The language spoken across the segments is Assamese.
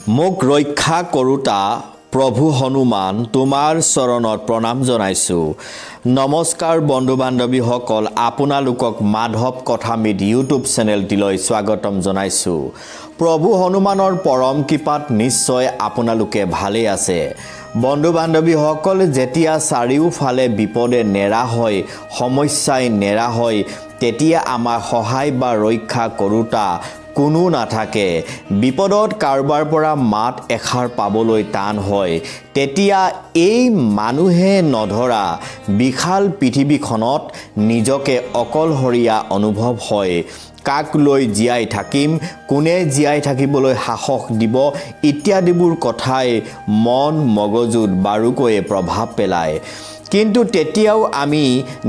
মোক ৰক্ষা কৰোতা প্ৰভু হনুমান তোমাৰ চৰণত প্ৰণাম জনাইছোঁ। নমস্কাৰ বন্ধু বান্ধৱীসকল, আপোনালোকক মাধৱ কথামিত ইউটিউব চেনেলটিলৈ স্বাগতম জনাইছোঁ। প্ৰভু হনুমানৰ পৰম কৃপাত নিশ্চয় আপোনালোকে ভালেই আছে। বন্ধু বান্ধৱীসকল, যেতিয়া চাৰিওফালে বিপদে নেৰা হয়, সমস্যাই নেৰা হয়, তেতিয়া আমাৰ সহায় বা ৰক্ষা কৰোতা কোনো নাথাকে। বিপদত কাৰোবাৰ পৰা মাত এষাৰ পাবলৈ টান হয়, তেতিয়া এই মানুহে নধৰা বিশাল পৃথিৱীখনত নিজকে অকলশৰীয়া অনুভৱ হয়। কাক লৈ জীয়াই থাকিম, কোনে জীয়াই থাকিবলৈ সাহস দিব, ইত্যাদিবোৰ কথাই মন মগজুত বাৰুকৈয়ে প্ৰভাৱ পেলায়। কিন্তু তেতিয়াও আমি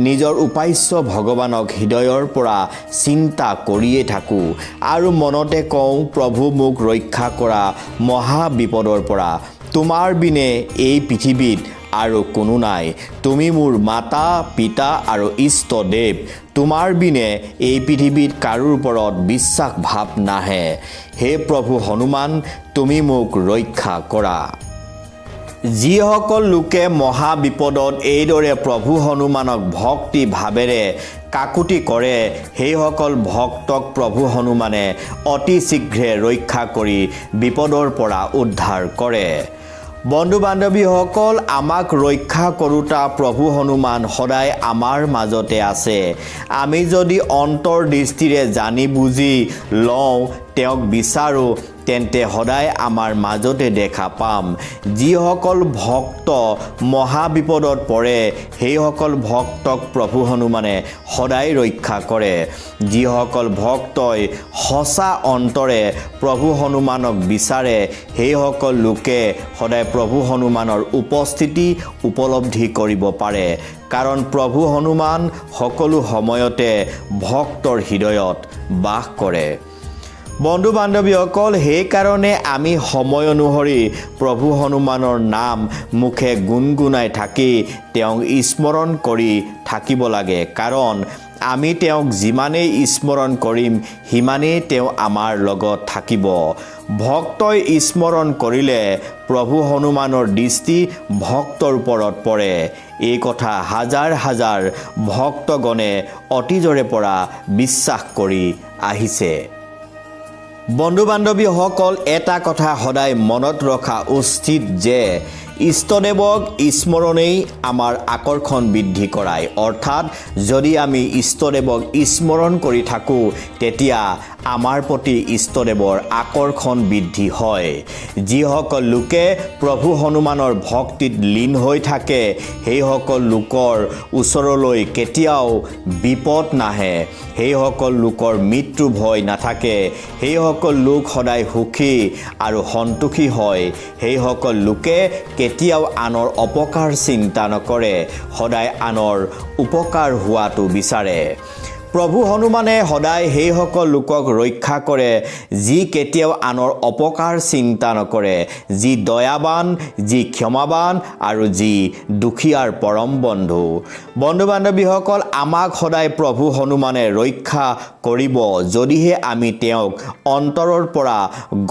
নিজৰ উপাস্য ভগৱানক হৃদয়ৰ পৰা চিন্তা কৰিয়ে থাকোঁ আৰু মনতে কওঁ, প্ৰভু মোক ৰক্ষা কৰা মহা বিপদৰ পৰা। তোমাৰ বিনে এই পৃথিৱীত আৰু কোনো নাই। তুমি মোৰ মাতা পিতা আৰু ইষ্টদেৱ। তোমাৰ বিনে এই পৃথিৱীত কাৰোৰ ওপৰত বিশ্বাস ভাৱ নাহে। হে প্ৰভু হনুমান, তুমি মোক ৰক্ষা কৰা। যিসকল লোকে মহা বিপদত এইদৰে প্ৰভু হনুমানক ভক্তি ভাৱেৰে কাকুতি কৰে, সেইসকল ভক্তক প্ৰভু হনুমানে অতি শীঘ্ৰে ৰক্ষা কৰি বিপদৰ পৰা উদ্ধাৰ কৰে। বন্ধু বান্ধৱীসকল, আমাক ৰক্ষা কৰোতা প্ৰভু হনুমান সদায় আমাৰ মাজতে আছে। আমি যদি অন্তৰ্দৃষ্টিৰে জানি বুজি লওঁ, তেওঁক বিচাৰোঁ, তেন্তে সদায় আমাৰ মাজতে দেখা পাম। যিসকল ভক্ত মহাবিপদত পৰে, সেইসকল ভক্তক প্ৰভু হনুমানে সদায় ৰক্ষা কৰে। যিসকল ভক্তই সঁচা অন্তৰে প্ৰভু হনুমানক বিচাৰে, সেইসকল লোকে সদায় প্ৰভু হনুমানৰ উপস্থিতি উপলব্ধি কৰিব পাৰে। কাৰণ প্ৰভু হনুমান সকলো সময়তে ভক্তৰ হৃদয়ত বাস কৰে। বন্ধু বান্ধৱীসকল, সেইকাৰণে আমি সময় অনুসৰি প্ৰভু হনুমানৰ নাম মুখে গুণগুণাই থাকি তেওঁক স্মৰণ কৰি থাকিব লাগে। কাৰণ আমি তেওঁক যিমানেই স্মৰণ কৰিম, সিমানেই তেওঁ আমাৰ লগত থাকিব। ভক্তই স্মৰণ কৰিলে প্ৰভু হনুমানৰ দৃষ্টি ভক্তৰ ওপৰত পৰে। এই কথা হাজাৰ হাজাৰ ভক্তগণে অতীজৰে পৰা বিশ্বাস কৰি আহিছে। বন্ধু বান্ধৱীসকল, এটা কথা সদায় মনত ৰখা উচিত যে ইষ্টদেৱক স্মৰণেই আমাৰ আকৰ্ষণ বৃদ্ধি কৰায়। অৰ্থাৎ যদি আমি ইষ্টদেৱক স্মৰণ কৰি থাকোঁ, তেতিয়া আমাৰ প্ৰতি ইষ্টদেৱৰ আকৰ্ষণ বৃদ্ধি হয়। যিসকল লোকে প্ৰভু হনুমানৰ ভক্তিত লীন হৈ থাকে, সেইসকল লোকৰ ওচৰলৈ কেতিয়াও বিপদ নাহে। সেইসকল লোকৰ মৃত্যু ভয় নাথাকে। সেইসকল লোক সদায় সুখী আৰু সন্তোষী হয়। সেইসকল লোকে কেতিয়াও আনৰ অপকাৰ চিন্তা নকৰে, সদায় আনৰ উপকাৰ হোৱাটো বিচাৰে। প্ৰভু হনুমানে সদায় সেইসকল লোকক ৰক্ষা কৰে, যি কেতিয়াও আনৰ অপকাৰ চিন্তা নকৰে, যি দয়াবান, যি ক্ষমাবান আৰু যি দুখীয়াৰ পৰম বন্ধু। বন্ধু বান্ধৱীসকল, আমাক সদায় প্ৰভু হনুমানে ৰক্ষা কৰিব, যদিহে আমি তেওঁক অন্তৰৰ পৰা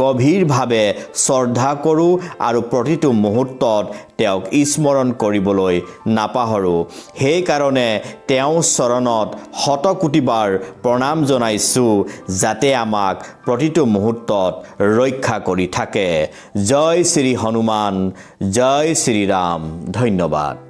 গভীৰভাৱে শ্ৰদ্ধা কৰোঁ আৰু প্ৰতিটো মুহূৰ্তত তেওঁক স্মৰণ কৰিবলৈ নাপাহৰোঁ। সেইকাৰণে তেওঁৰ চৰণত শতকোটিবাৰ প্ৰণাম জনাইছোঁ, যাতে আমাক প্ৰতিটো মুহূৰ্তত ৰক্ষা কৰি থাকে। জয় শ্ৰী হনুমান, জয় শ্ৰী ৰাম। ধন্যবাদ।